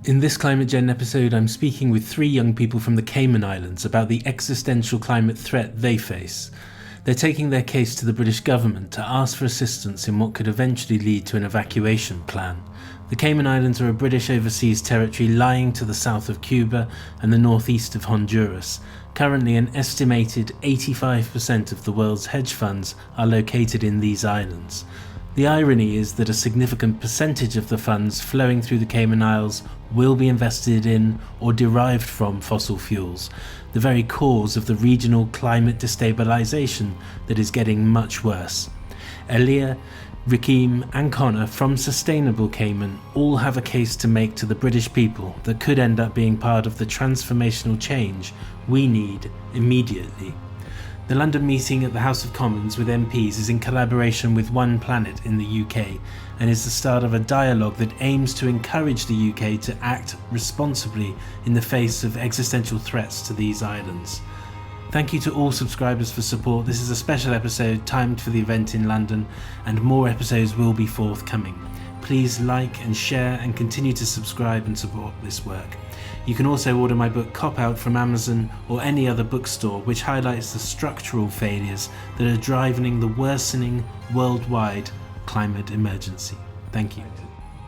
In this ClimateGenn episode, I'm speaking with three young people from the Cayman Islands about the existential climate threat they face. They're taking their case to the British government to ask for assistance in what could eventually lead to an evacuation plan. The Cayman Islands are a British overseas territory lying to the south of Cuba and the North East of Honduras. Currently, an estimated 85% of the world's hedge funds are located in these islands. The irony is that a significant percentage of the funds flowing through the Cayman Isles will be invested in or derived from fossil fuels, the very cause of the regional climate destabilisation that is getting much worse. Aleigha, Rickeem and Connor from Sustainable Cayman all have a case to make to the British people that could end up being part of the transformational change we need immediately. The London meeting at the House of Commons with MPs is in collaboration with One Planet in the UK and is the start of a dialogue that aims to encourage the UK to act responsibly in the face of existential threats to these islands. Thank you to all subscribers for support. This is a special episode timed for the event in London, and more episodes will be forthcoming. Please like and share and continue to subscribe and support this work. You can also order my book Cop Out from Amazon or any other bookstore, which highlights the structural failures that are driving the worsening worldwide climate emergency. Thank you.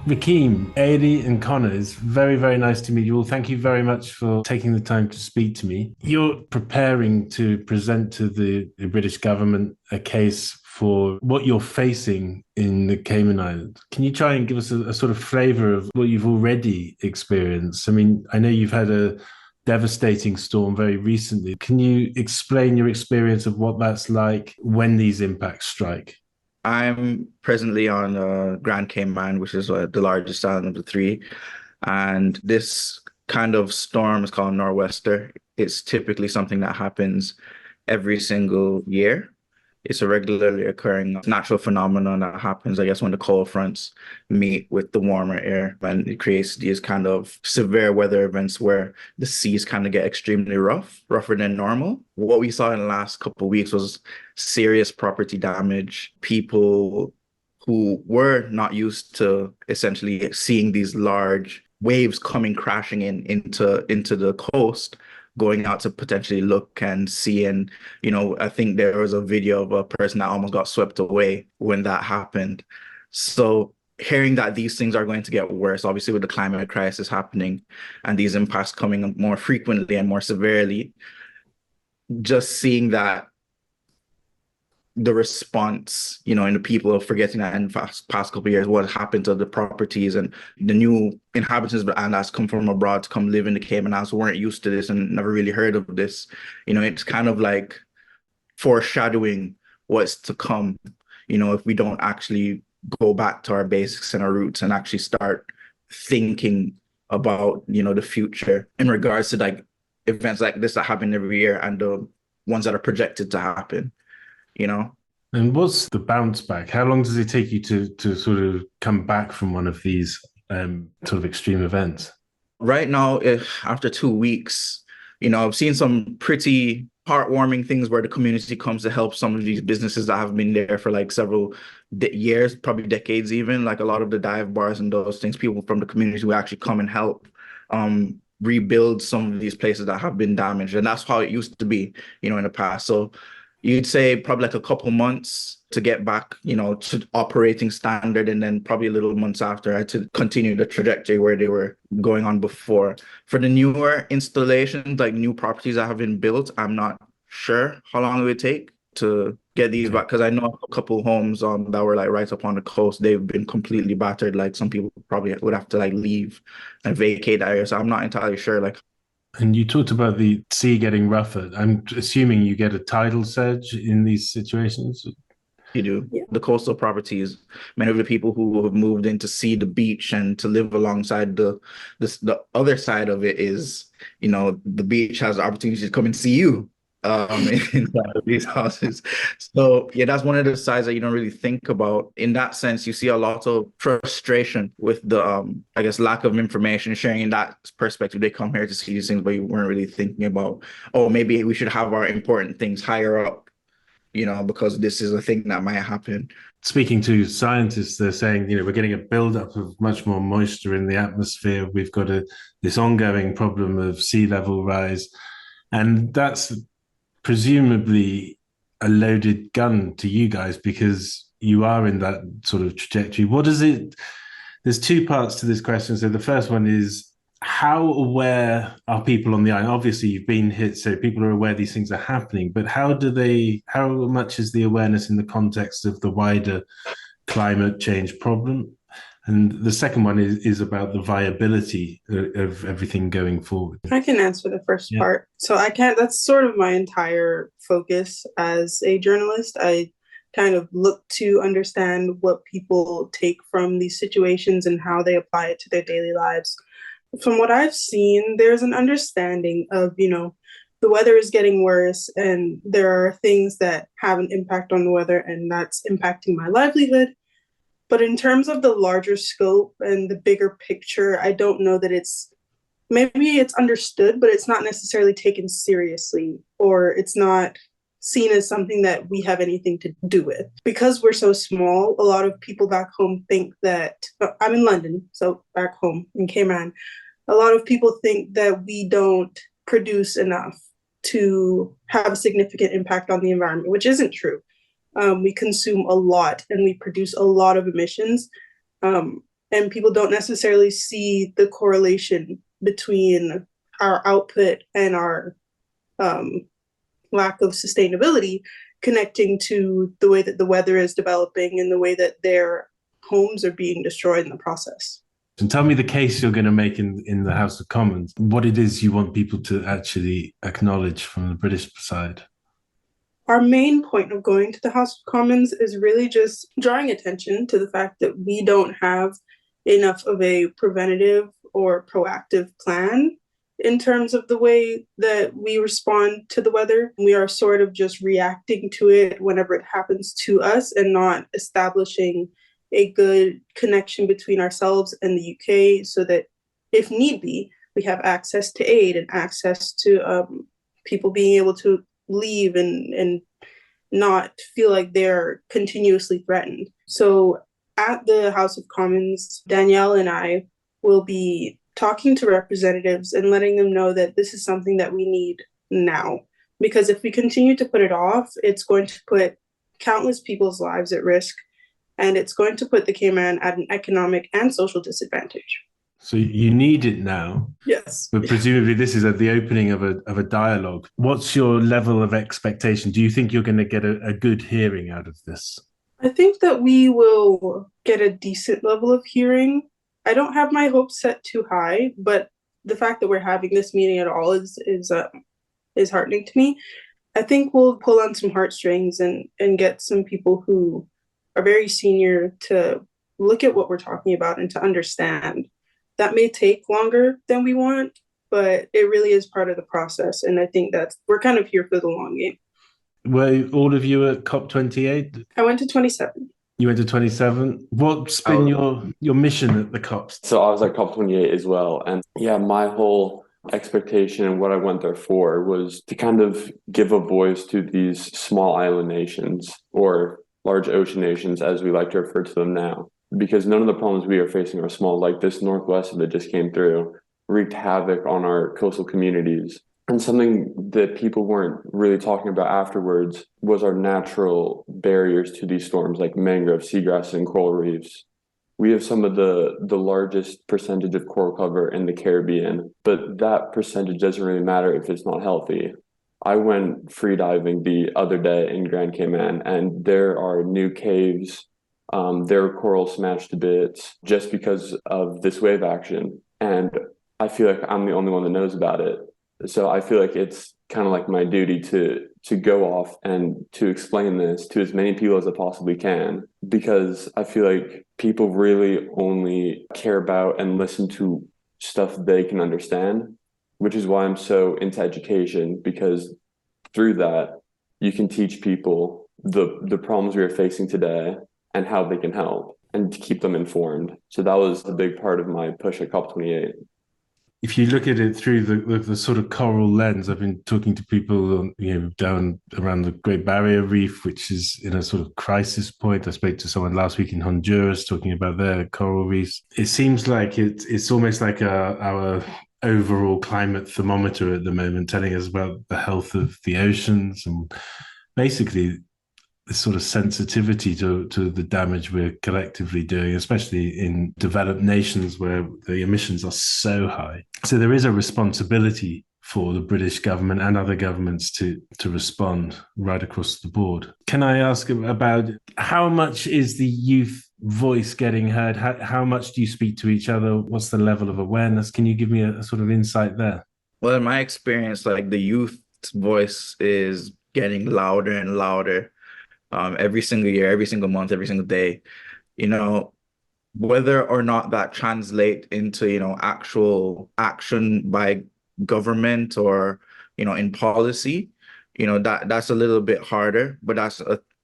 Rickeem, Aleigha and Connor, it's very, very nice to meet you all. Thank you very much for taking the time to speak to me. You're preparing to present to the British government a case for what you're facing in the Cayman Islands. Can you try and give us a sort of flavour of what you've already experienced? I mean, I know you've had a devastating storm very recently. Can you explain your experience of what that's like when these impacts strike? I'm presently on Grand Cayman, which is the largest island of the three. And this kind of storm is called nor'wester. It's typically something that happens every single year. It's a regularly occurring natural phenomenon that happens, I guess, when the cold fronts meet with the warmer air, and it creates these kind of severe weather events where the seas kind of get extremely rougher than normal. What we saw in the last couple of weeks was serious property damage. People who were not used to essentially seeing these large waves coming crashing into the coast, going out to potentially look and see. And, I think there was a video of a person that almost got swept away when that happened. So hearing that these things are going to get worse, obviously with the climate crisis happening and these impacts coming more frequently and more severely, just seeing that the response, and the people are forgetting that in the past couple of years, what happened to the properties and the new inhabitants and that's come from abroad to come live in the Cayman Islands who weren't used to this and never really heard of this. It's kind of like foreshadowing what's to come, if we don't actually go back to our basics and our roots and actually start thinking about, the future in regards to like events like this that happen every year and the ones that are projected to happen. And what's the bounce back? How long does it take you to sort of come back from one of these sort of extreme events? Right now, after 2 weeks, I've seen some pretty heartwarming things where the community comes to help some of these businesses that have been there for like several years, probably decades even, like a lot of the dive bars and those things, people from the community who actually come and help rebuild some of these places that have been damaged. And that's how it used to be, in the past. So you'd say probably like a couple months to get back, to operating standard, and then probably a little months after to continue the trajectory where they were going on before. For the newer installations, like new properties that have been built, I'm not sure how long it would take to get these back, because I know a couple homes that were like right up on the coast, they've been completely battered. Like some people probably would have to like leave and vacate the area. So I'm not entirely sure like. And you talked about the sea getting rougher. I'm assuming you get a tidal surge in these situations? You do. Yeah. The coastal properties, many of the people who have moved in to see the beach and to live alongside the other side of it is, the beach has the opportunity to come and see you inside of these houses. So yeah, that's one of the sides that you don't really think about. In that sense, you see a lot of frustration with the I guess lack of information sharing in that perspective. They come here to see these things, but you weren't really thinking about, oh, maybe we should have our important things higher up, because this is a thing that might happen. Speaking to scientists, they're saying, we're getting a buildup of much more moisture in the atmosphere. We've got this ongoing problem of sea level rise. And that's presumably a loaded gun to you guys because you are in that sort of trajectory. There's two parts to this question. So the first one is, how aware are people on the island? Obviously, you've been hit, so people are aware these things are happening, but how much is the awareness in the context of the wider climate change problem? And the second one is about the viability of everything going forward. I can answer the first part. So that's sort of my entire focus as a journalist. I kind of look to understand what people take from these situations and how they apply it to their daily lives. From what I've seen, there's an understanding of, the weather is getting worse and there are things that have an impact on the weather and that's impacting my livelihood. But in terms of the larger scope and the bigger picture, I don't know that maybe it's understood, but it's not necessarily taken seriously, or it's not seen as something that we have anything to do with. Because we're so small, a lot of people back home think that, I'm in London, so back home in Cayman, a lot of people think that we don't produce enough to have a significant impact on the environment, which isn't true. We consume a lot and we produce a lot of emissions, and people don't necessarily see the correlation between our output and our lack of sustainability connecting to the way that the weather is developing and the way that their homes are being destroyed in the process. And tell me the case you're going to make in the House of Commons, what it is you want people to actually acknowledge from the British side. Our main point of going to the House of Commons is really just drawing attention to the fact that we don't have enough of a preventative or proactive plan in terms of the way that we respond to the weather. We are sort of just reacting to it whenever it happens to us and not establishing a good connection between ourselves and the UK so that if need be, we have access to aid and access to people being able to leave and not feel like they're continuously threatened. So at the House of Commons, Danielle and I will be talking to representatives and letting them know that this is something that we need now. Because if we continue to put it off, it's going to put countless people's lives at risk, and it's going to put the Cayman at an economic and social disadvantage. So you need it now. Yes. But presumably this is at the opening of a dialogue. What's your level of expectation? Do you think you're going to get a good hearing out of this? I think that we will get a decent level of hearing. I don't have my hopes set too high, but the fact that we're having this meeting at all is heartening to me. I think we'll pull on some heartstrings and get some people who are very senior to look at what we're talking about and to understand. That may take longer than we want, but it really is part of the process. And I think we're kind of here for the long game. Were all of you at COP28? I went to 27. You went to 27? What's been your mission at the COPs? So I was at COP28 as well. And yeah, my whole expectation and what I went there for was to kind of give a voice to these small island nations, or large ocean nations, as we like to refer to them now. Because none of the problems we are facing are small. Like this northwester that just came through wreaked havoc on our coastal communities. And something that people weren't really talking about afterwards was our natural barriers to these storms, like mangrove, seagrass, and coral reefs. We have some of the largest percentage of coral cover in the Caribbean, but that percentage doesn't really matter if it's not healthy. I went free diving the other day in Grand Cayman, and there are new caves. There are coral smashed to bits just because of this wave action. And I feel like I'm the only one that knows about it. So I feel like it's kind of like my duty to go off and to explain this to as many people as I possibly can, because I feel like people really only care about and listen to stuff they can understand, which is why I'm so into education, because through that, you can teach people the problems we are facing today and how they can help and to keep them informed. So that was a big part of my push at COP28. if you look at it through the sort of coral lens, I've been talking to people, down around the Great Barrier Reef, which is in a sort of crisis point. I spoke to someone last week in Honduras talking about their coral reefs. It seems like it's almost like our overall climate thermometer at the moment, telling us about the health of the oceans and basically this sort of sensitivity to the damage we're collectively doing, especially in developed nations where the emissions are so high. So there is a responsibility for the British government and other governments to respond right across the board. Can I ask about how much is the youth voice getting heard? How much do you speak to each other? What's the level of awareness? Can you give me a sort of insight there? Well, in my experience, like the youth's voice is getting louder and louder every single year, every single month, every single day. You know, whether or not that translate into, actual action by government or, in policy, that's a little bit harder, but that's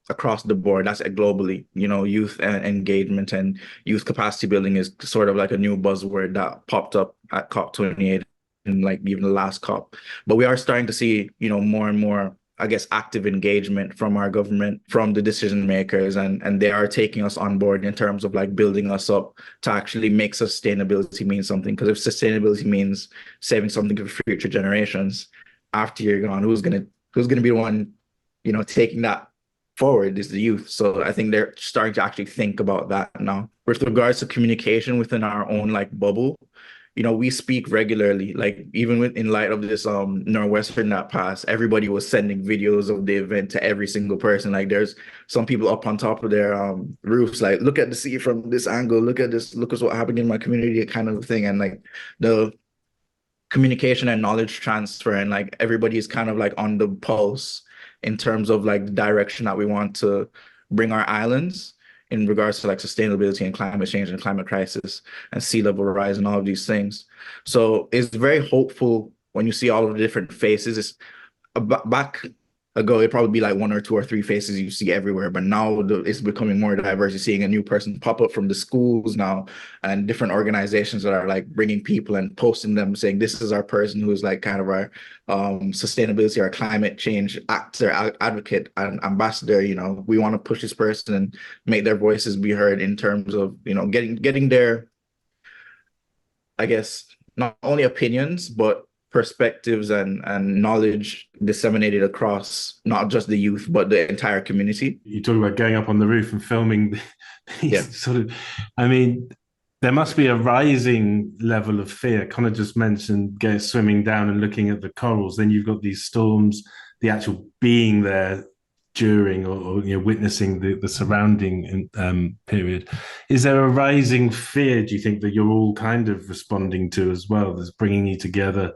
across the board. That's globally, youth engagement and youth capacity building is sort of like a new buzzword that popped up at COP28 and like even the last COP. But we are starting to see, more and more, I guess, active engagement from our government, from the decision makers, and they are taking us on board in terms of like building us up to actually make sustainability mean something. Because if sustainability means saving something for future generations, after you're gone, who's gonna be the one, taking that forward is the youth. So I think they're starting to actually think about that now. With regards to communication within our own like bubble, we speak regularly. Like even in light of this Northwestern that passed, everybody was sending videos of the event to every single person. Like there's some people up on top of their roofs, like, look at the sea from this angle, look at this, look at what happened in my community, kind of thing. And like the communication and knowledge transfer, and like everybody is kind of like on the pulse in terms of like the direction that we want to bring our islands in regards to like sustainability and climate change and climate crisis and sea level rise and all of these things. So it's very hopeful when you see all of the different faces. It's back ago, it'd probably be like one or two or three faces you see everywhere, but now it's becoming more diverse. You're seeing a new person pop up from the schools now, and different organizations that are like bringing people and posting them saying, this is our person who is like kind of our sustainability, our climate change actor, advocate, and ambassador. We want to push this person and make their voices be heard in terms of, getting their, I guess, not only opinions, but perspectives and knowledge disseminated across not just the youth, but the entire community. You talk about going up on the roof and filming these sort of, I mean, there must be a rising level of fear. Connor just mentioned swimming down and looking at the corals. Then you've got these storms, the actual being there during or witnessing the surrounding period. Is there a rising fear, do you think, that you're all kind of responding to as well, that's bringing you together,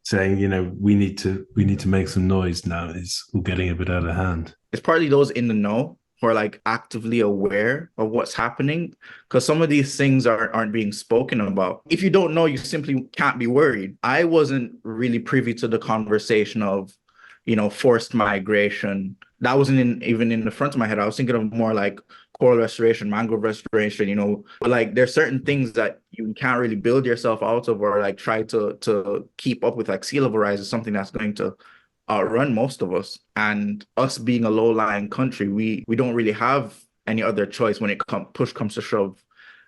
saying, we need to make some noise now? It's all getting a bit out of hand. It's partly those in the know who are like actively aware of what's happening, because some of these things aren't being spoken about. If you don't know, you simply can't be worried. I wasn't really privy to the conversation of, forced migration. That wasn't even in the front of my head. I was thinking of more like coral restoration, mangrove restoration, but like there's certain things that you can't really build yourself out of, or like try to keep up with. Like sea level rise is something that's going to outrun most of us. And us being a low-lying country, we don't really have any other choice when push comes to shove.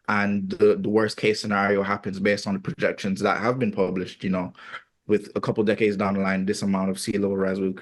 And the worst case scenario happens based on the projections that have been published, with a couple decades down the line, this amount of sea level rise will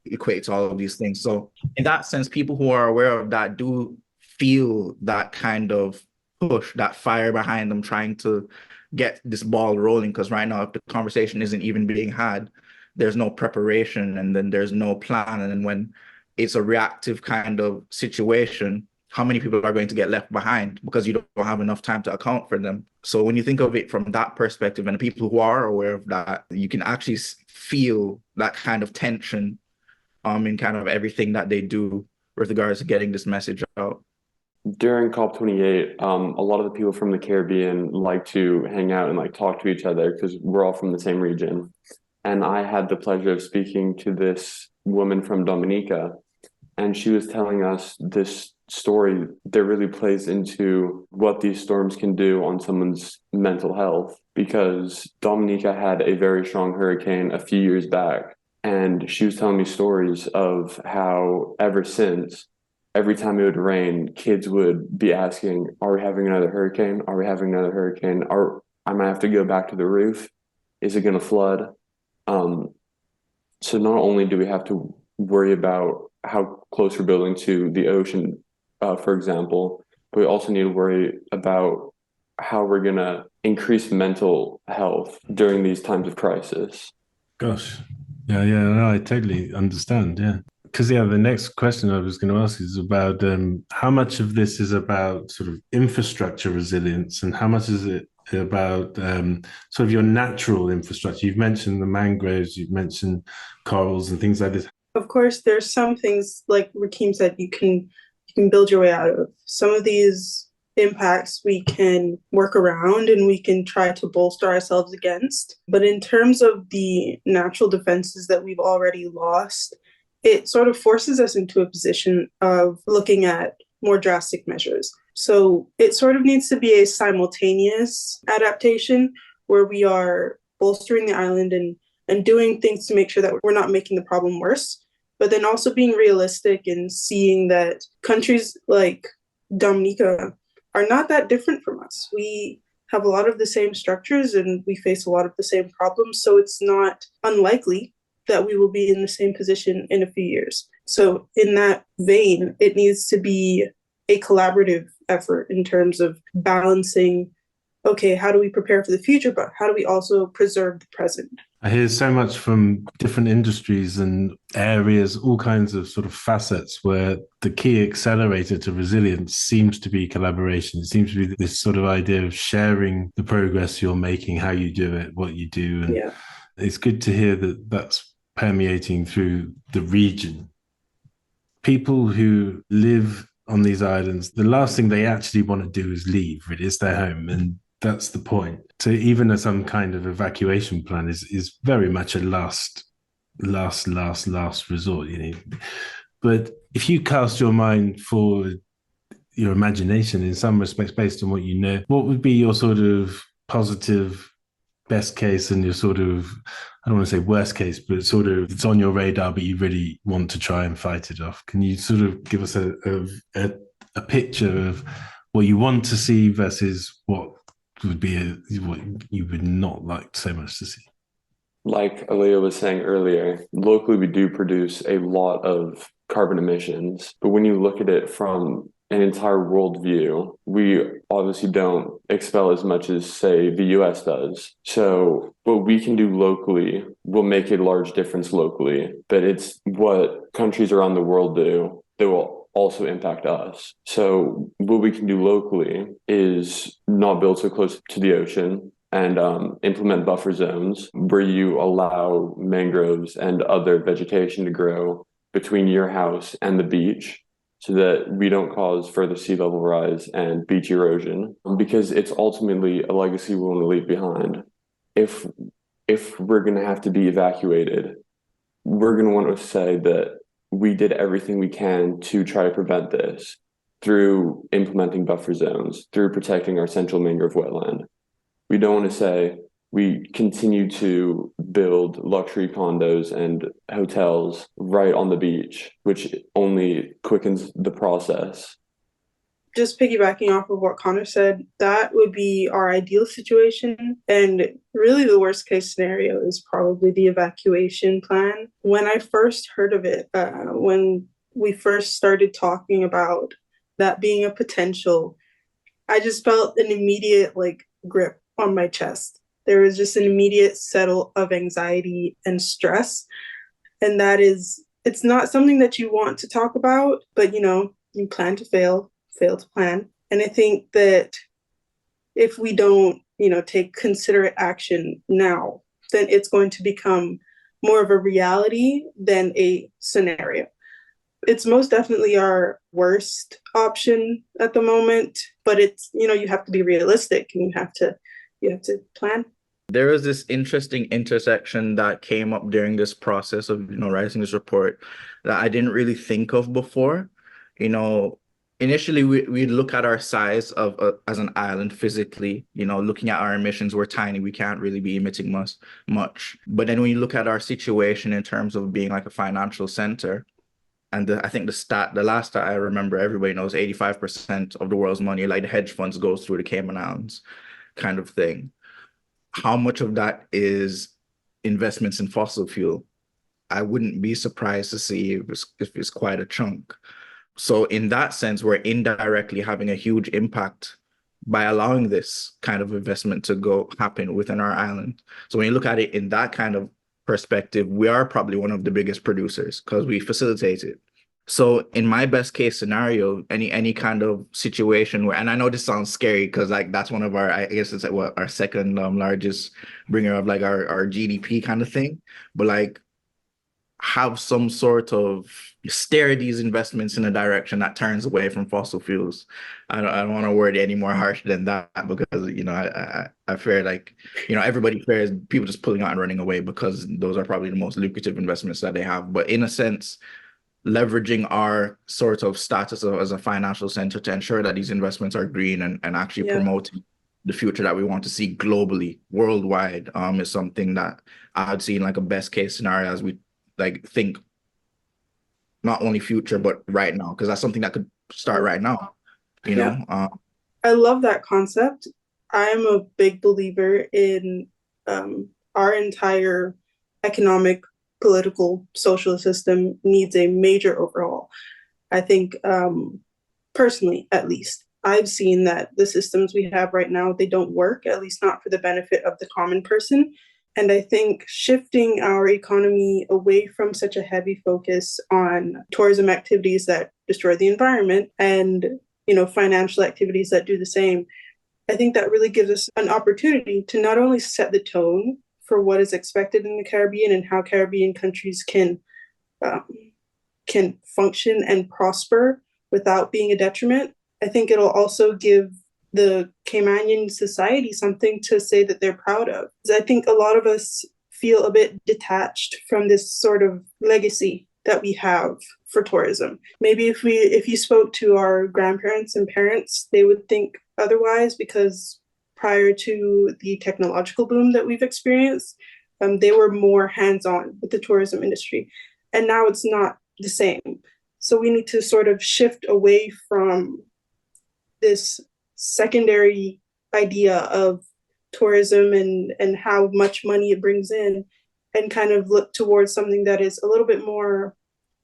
equate to all of these things. So in that sense, people who are aware of that do feel that kind of push, that fire behind them, trying to get this ball rolling. Because right now, if the conversation isn't even being had, there's no preparation, and then there's no plan. And then when it's a reactive kind of situation, how many people are going to get left behind because you don't have enough time to account for them? So when you think of it from that perspective, and the people who are aware of that, you can actually feel that kind of tension in kind of everything that they do with regards to getting this message out. During COP28, a lot of the people from the Caribbean like to hang out and like talk to each other because we're all from the same region. And I had the pleasure of speaking to this woman from Dominica, and she was telling us this story that really plays into what these storms can do on someone's mental health. because Dominica had a very strong hurricane a few years back. And she was telling me stories of how ever since, every time it would rain, kids would be asking, are we having another hurricane? Are we having another hurricane? I might have to go back to the roof. Is it going to flood? So not only do we have to worry about how close we're building to the ocean, for example, but we also need to worry about how we're going to increase mental health during these times of crisis. Gosh. Yeah, no, I totally understand. Yeah. Because, the next question I was going to ask is about how much of this is about sort of infrastructure resilience and how much is it about sort of your natural infrastructure? You've mentioned the mangroves, you've mentioned corals and things like this. Of course, there's some things, like Rickeem said, you can build your way out of. Some of these impacts we can work around and we can try to bolster ourselves against. But in terms of the natural defenses that we've already lost, it sort of forces us into a position of looking at more drastic measures. So it sort of needs to be a simultaneous adaptation where we are bolstering the island and doing things to make sure that we're not making the problem worse, but then also being realistic and seeing that countries like Dominica are not that different from us. We have a lot of the same structures and we face a lot of the same problems. So it's not unlikely that we will be in the same position in a few years. So in that vein, it needs to be a collaborative effort in terms of balancing, okay, how do we prepare for the future, but how do we also preserve the present? I hear so much from different industries and areas, all kinds of sort of facets where the key accelerator to resilience seems to be collaboration. It seems to be this sort of idea of sharing the progress you're making, how you do it, what you do. And it's good to hear that that's permeating through the region. People who live on these islands, the last thing they actually want to do is leave. Really, it's their home. And that's the point. So even some kind of evacuation plan is very much a last resort, But if you cast your mind forward, your imagination in some respects based on what you know, what would be your sort of positive best case and your sort of, I don't want to say worst case, but sort of it's on your radar, but you really want to try and fight it off? Can you sort of give us a picture of what you want to see versus what would be what you would not like so much to see? Like Aleigha was saying earlier, locally we do produce a lot of carbon emissions, but when you look at it from an entire world view, we obviously don't expel as much as, say, the US does. So what we can do locally will make a large difference locally, but it's what countries around the world do that will also impact us. So what we can do locally is not build so close to the ocean and implement buffer zones where you allow mangroves and other vegetation to grow between your house and the beach, so that we don't cause further sea level rise and beach erosion, because it's ultimately a legacy we want to leave behind. If we're going to have to be evacuated, we're going to want to say that we did everything we can to try to prevent this through implementing buffer zones, through protecting our central mangrove wetland. We don't want to say we continue to build luxury condos and hotels right on the beach, which only quickens the process. Just piggybacking off of what Connor said, that would be our ideal situation. And really the worst case scenario is probably the evacuation plan. When I first heard of it, when we first started talking about that being a potential, I just felt an immediate grip on my chest. There was just an immediate settle of anxiety and stress. And that is, it's not something that you want to talk about, but you plan to fail to plan. And I think that if we don't, take considerate action now, then it's going to become more of a reality than a scenario. It's most definitely our worst option at the moment, but it's, you have to be realistic and you have to plan. There was this interesting intersection that came up during this process of, writing this report that I didn't really think of before. initially we look at our size of as an island physically, looking at our emissions, we're tiny, we can't really be emitting much. But then when you look at our situation in terms of being like a financial center, and I think the last stat I remember, everybody knows 85% of the world's money, like the hedge funds, goes through the Cayman Islands kind of thing. How much of that is investments in fossil fuel? I wouldn't be surprised to see if it's quite a chunk. So in that sense, we're indirectly having a huge impact by allowing this kind of investment to happen within our island. So when you look at it in that kind of perspective, we are probably one of the biggest producers because we facilitate it. So in my best case scenario, any kind of situation where, and I know this sounds scary because like that's one of I guess it's like what our second largest bringer of like our GDP kind of thing, but like have some sort of steer these investments in a direction that turns away from fossil fuels. I don't want to word it any more harsh than that because I fear like everybody fears people just pulling out and running away because those are probably the most lucrative investments that they have. But in a sense, leveraging our sort of status as a financial center to ensure that these investments are green and actually promoting the future that we want to see globally, worldwide, is something that I'd see in like a best case scenario as we like think not only future but right now, because that's something that could start right now. I love that concept. I'm a big believer in our entire economic, political, social system needs a major overhaul. I think personally, at least, I've seen that the systems we have right now, they don't work, at least not for the benefit of the common person. And I think shifting our economy away from such a heavy focus on tourism activities that destroy the environment and, financial activities that do the same, I think that really gives us an opportunity to not only set the tone for what is expected in the Caribbean and how Caribbean countries can function and prosper without being a detriment. I think it'll also give the Caymanian society something to say that they're proud of. I think a lot of us feel a bit detached from this sort of legacy that we have for tourism. Maybe if you spoke to our grandparents and parents, they would think otherwise because prior to the technological boom that we've experienced, they were more hands-on with the tourism industry. And now it's not the same. So we need to sort of shift away from this secondary idea of tourism and how much money it brings in and kind of look towards something that is a little bit more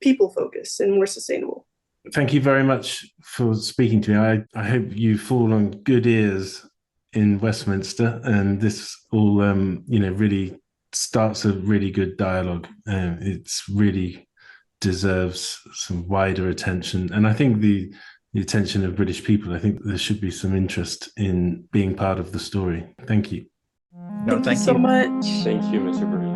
people-focused and more sustainable. Thank you very much for speaking to me. I hope you fall on good ears in Westminster and this all, really starts a really good dialogue. It's really deserves some wider attention. And I think the attention of British people, I think there should be some interest in being part of the story. Thank you. No, thank you so much. Thank you, Mr. Bruce.